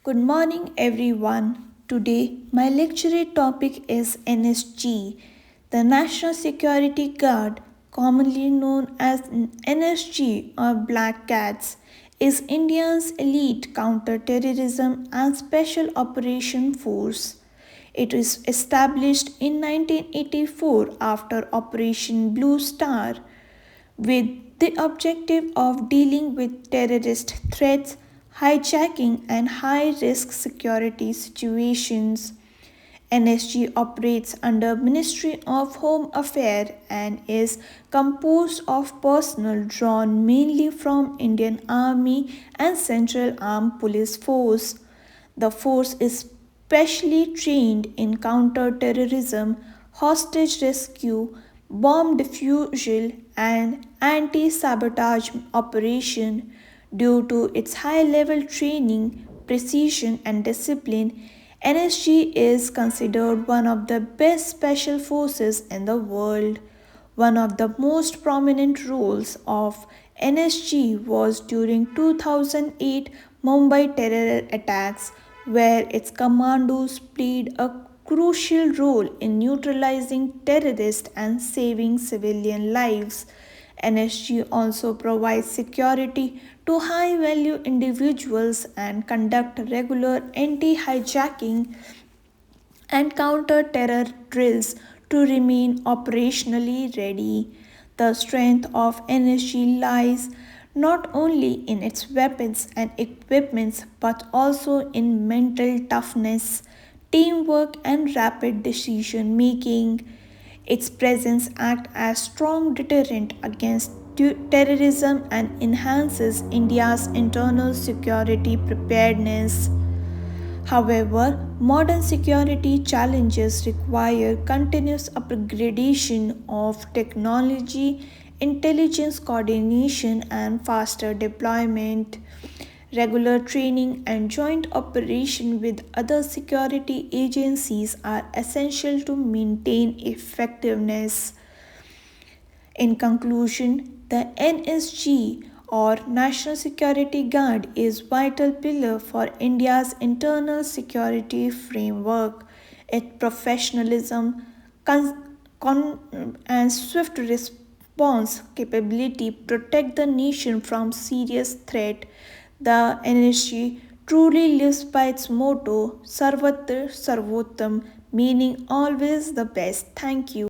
Good morning, everyone. Today, my lecture topic is NSG, the National Security Guard, commonly known as NSG or Black Cats, is India's elite counter-terrorism and special operation force. It was established in 1984 after Operation Blue Star with the objective of dealing with terrorist threats, hijacking, and high risk security situations. NSG operates under Ministry of Home Affairs and is composed of personnel drawn mainly from Indian Army and Central Armed Police Force. The force is specially trained in counter-terrorism, hostage rescue, bomb defusal, and anti-sabotage operation. Due to its high-level training, precision, and discipline, NSG is considered one of the best special forces in the world. One of the most prominent roles of NSG was during 2008 Mumbai terror attacks, where its commandos played a crucial role in neutralizing terrorists and saving civilian lives. NSG also provides security to high value individuals and conduct regular anti hijacking and counter terror drills to remain operationally ready. The strength of NSG lies not only in its weapons and equipments but also in mental toughness, teamwork, and rapid decision making. Its presence acts as strong deterrent against terrorism and enhances India's internal security preparedness. However, modern security challenges require continuous upgradation of technology, intelligence coordination, and faster deployment. Regular training and joint operation with other security agencies are essential to maintain effectiveness. In conclusion, the NSG or National Security Guard is vital pillar for India's internal security framework. Its professionalism and swift response capability protect the nation from serious threat. The NSG truly lives by its motto Sarvatra Sarvottam, meaning always the best. Thank you.